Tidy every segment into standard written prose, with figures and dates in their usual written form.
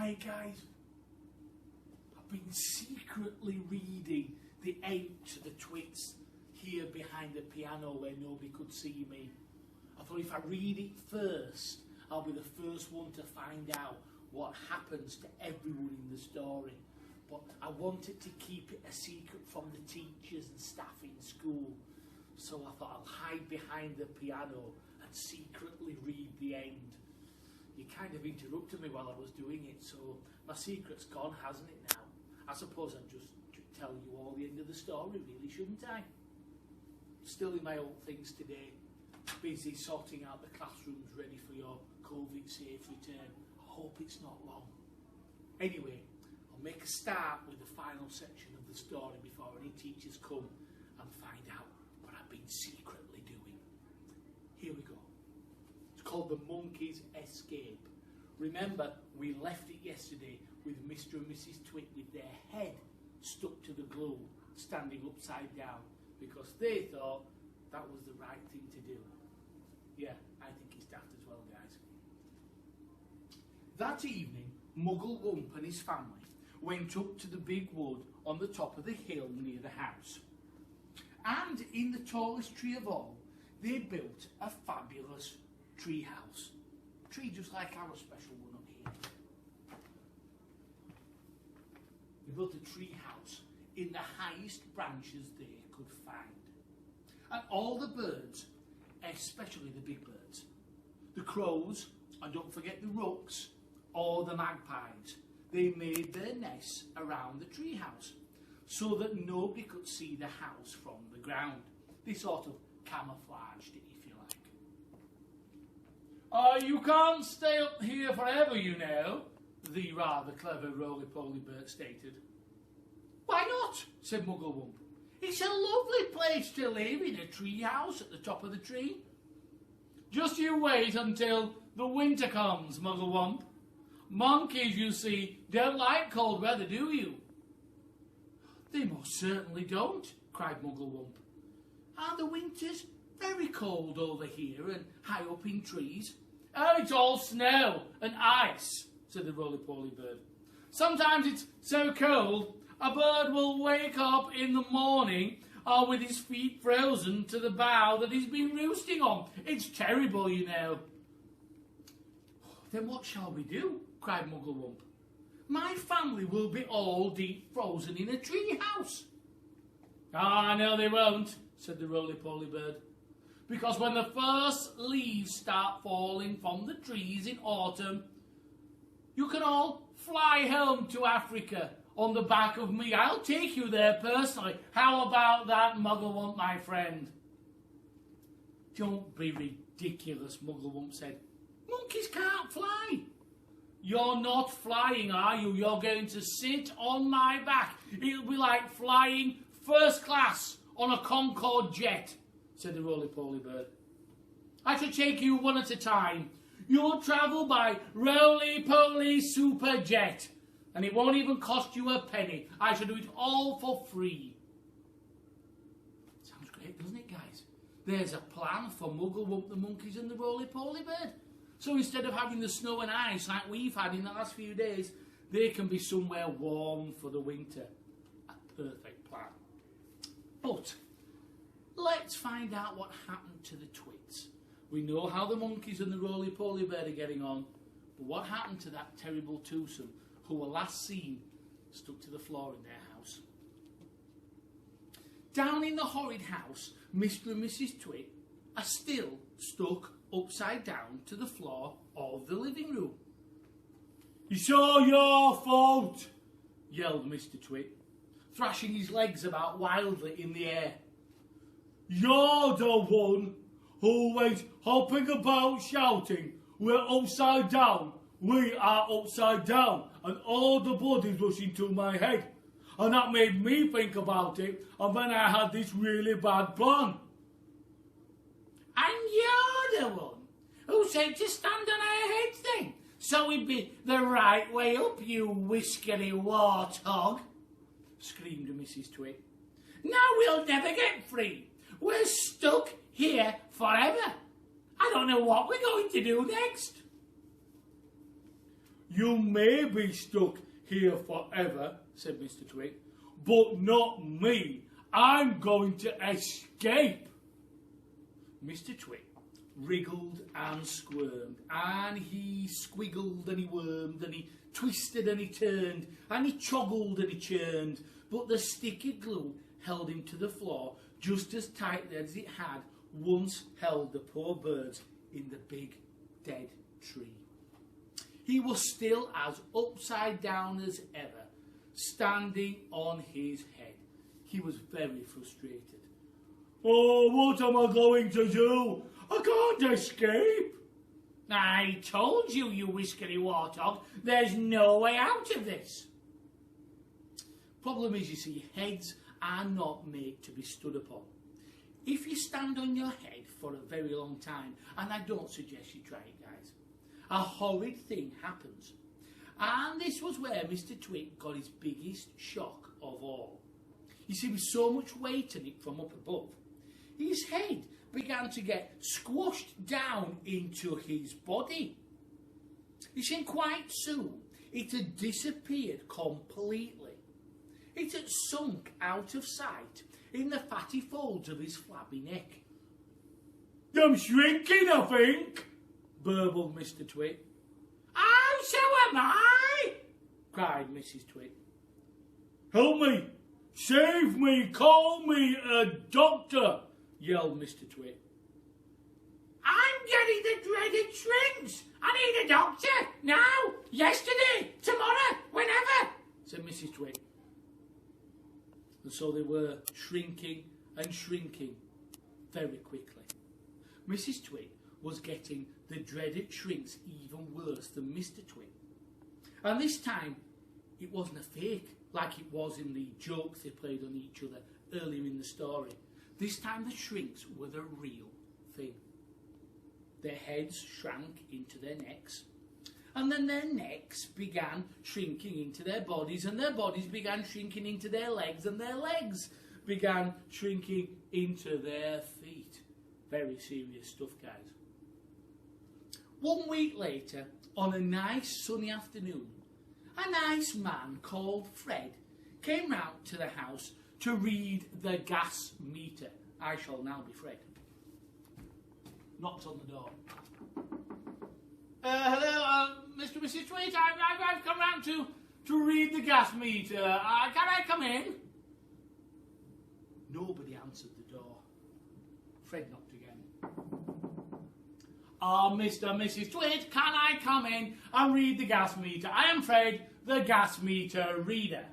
tonight, guys. I've been secretly reading the end to the Twits here behind the piano where nobody could see me. I thought if I read it first, I'll be the first one to find out what happens to everyone in the story. But I wanted to keep it a secret from the teachers and staff in school. So I thought I'll hide behind the piano and secretly read the end. You kind of interrupted me while I was doing it, so my secret's gone, hasn't it now? I suppose I'd just tell you all the end of the story, really, shouldn't I? Still in my old things today, busy sorting out the classrooms ready for your COVID-safe return. I hope it's not long. Anyway, I'll make a start with the final section of the story before any teachers come and find out what I've been secretly doing. Here we go. It's called The Monkey's Escape. Remember, we left it yesterday with Mr. and Mrs. Twit with their head stuck to the glue, standing upside down, because they thought that was the right thing to do. Yeah, I think it's daft as well, guys. That evening, Muggle Wump and his family went up to the big wood on the top of the hill near the house. And in the tallest tree of all, they built a fabulous tree house. Tree just like our special one up here. They built a tree house in the highest branches they could find. And all the birds, especially the big birds, the crows, and don't forget the rooks, or the magpies, they made their nests around the tree house so that nobody could see the house from the ground. They sort of camouflaged it, if you like. You can't stay up here forever, you know, the rather clever roly-poly bird stated. Why not? Said Mugglewump. It's a lovely place to live, in a tree house at the top of the tree. Just you wait until the winter comes, Mugglewump. Monkeys, you see, don't like cold weather, do you? They most certainly don't, cried Mugglewump. Are the winters very cold over here and high up in trees? Oh, it's all snow and ice, said the roly-poly bird. Sometimes it's so cold, a bird will wake up in the morning with his feet frozen to the bough that he's been roosting on. It's terrible, you know. Then what shall we do? Cried Mugglewump. My family will be all deep frozen in a tree house. Ah, no, they won't, said the roly-poly bird. Because when the first leaves start falling from the trees in autumn, you can all fly home to Africa on the back of me. I'll take you there personally. How about that, Mugglewump, my friend? Don't be ridiculous, Mugglewump said. Monkeys can't fly. You're not flying, are you? You're going to sit on my back. It'll be like flying first class on a Concorde jet, said the roly-poly bird. I shall take you one at a time. You'll travel by roly-poly super jet, and it won't even cost you a penny. I shall do it all for free. Sounds great, doesn't it, guys? There's a plan for Mugglewump the monkeys and the roly-poly bird. So instead of having the snow and ice like we've had in the last few days, they can be somewhere warm for the winter. A perfect plan. But let's find out what happened to the Twits. We know how the monkeys and the roly-poly bird are getting on, but what happened to that terrible twosome who were last seen stuck to the floor in their house? Down in the horrid house, Mr. and Mrs. Twit are still stuck upside down to the floor of the living room. It's all your fault, yelled Mr. Twit, thrashing his legs about wildly in the air. You're the one who went hopping about shouting, we're upside down, we are upside down, and all the blood is rushing to my head. And that made me think about it, and then I had this really bad plan. And you're the one who said to stand on our heads then, so it'd be the right way up, you whiskery warthog, screamed Mrs. Twit. Now we'll never get free. We're stuck here forever. I don't know what we're going to do next. You may be stuck here forever, said Mr. Twit, but not me. I'm going to escape. Mr. Twit wriggled and squirmed, and he squiggled and he wormed, and he twisted and he turned, and he choggled and he churned, but the sticky glue held him to the floor just as tightly as it had once held the poor birds in the big dead tree. He was still as upside down as ever, standing on his head. He was very frustrated. Oh, what am I going to do? I can't escape. I told you, you whiskery warthog, there's no way out of this. Problem is, you see, heads are not made to be stood upon. If you stand on your head for a very long time, and I don't suggest you try it, guys, a horrid thing happens. And this was where Mr. Twit got his biggest shock of all. You see, with so much weight on it from up above, his head began to get squashed down into his body. You see, quite soon, it had disappeared completely. It had sunk out of sight in the fatty folds of his flabby neck. I'm shrinking, I think, burbled Mr. Twit. Oh, so am I, cried Mrs. Twit. Help me! Save me! Call me a doctor! Yelled Mr. Twit. I'm getting the dreaded shrinks! I need a doctor! Now! Yesterday! Tomorrow! Whenever! Said Mrs. Twit. And so they were shrinking and shrinking very quickly. Mrs. Twit was getting the dreaded shrinks even worse than Mr. Twit. And this time, it wasn't a fake like it was in the jokes they played on each other earlier in the story. This time the shrinks were the real thing. Their heads shrank into their necks, and then their necks began shrinking into their bodies, and their bodies began shrinking into their legs, and their legs began shrinking into their feet. Very serious stuff, guys. 1 week later, on a nice sunny afternoon, a nice man called Fred came round to the house to read the gas meter. I shall now be Fred. Knocked on the door. Hello, Mr. and Mrs. Twit. I've come round to read the gas meter. Can I come in? Nobody answered the door. Fred knocked again. Mr. and Mrs. Twit, can I come in and read the gas meter? I am Fred, the gas meter reader.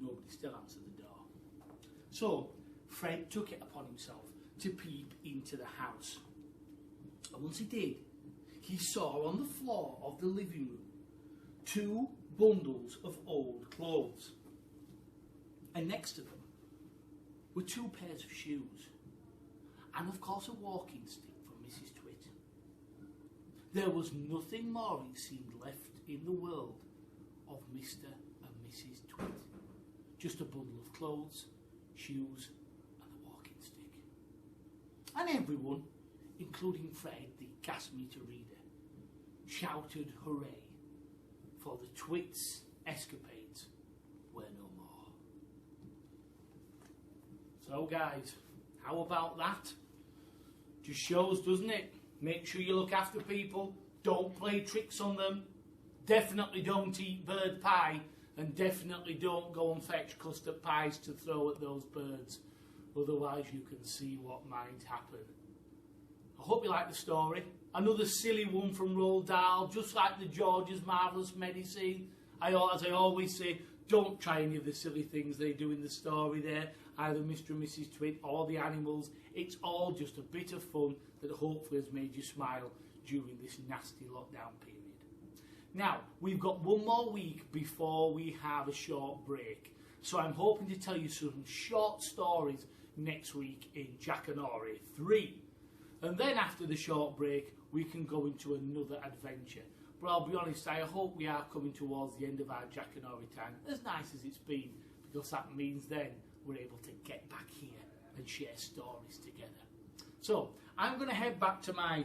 Nobody still answered the door. So, Fred took it upon himself to peep into the house. And once he did, he saw on the floor of the living room 2 bundles of old clothes. And next to them were 2 pairs of shoes. And of course a walking stick from Mrs. Twit. There was nothing more, it seemed, left in the world of Mr. and Mrs. Twit. Just a bundle of clothes, shoes, and a walking stick. And everyone, including Fred, the gas meter reader, shouted hooray, for the Twits' escapades were no more. So guys, how about that? Just shows, doesn't it? Make sure you look after people, don't play tricks on them, definitely don't eat bird pie, and definitely don't go and fetch custard pies to throw at those birds, otherwise you can see what might happen. I hope you like the story. Another silly one from Roald Dahl, just like the George's Marvellous Medicine. As I always say, don't try any of the silly things they do in the story there, either Mr. and Mrs. Twit or the animals. It's all just a bit of fun that hopefully has made you smile during this nasty lockdown period. Now, we've got 1 more week before we have a short break. So I'm hoping to tell you some short stories next week in Jackanory 3. And then after the short break, we can go into another adventure. But I'll be honest, I hope we are coming towards the end of our Jackanory time, as nice as it's been, because that means then we're able to get back here and share stories together. So, I'm going to head back to my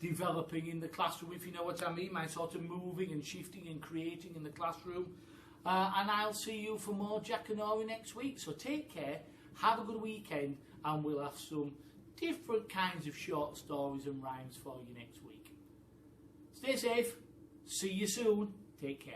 developing in the classroom, if you know what I mean, my sort of moving and shifting and creating in the classroom. And I'll see you for more Jackanory next week. So take care, have a good weekend, and we'll have some different kinds of short stories and rhymes for you next week. Stay safe, see you soon, take care.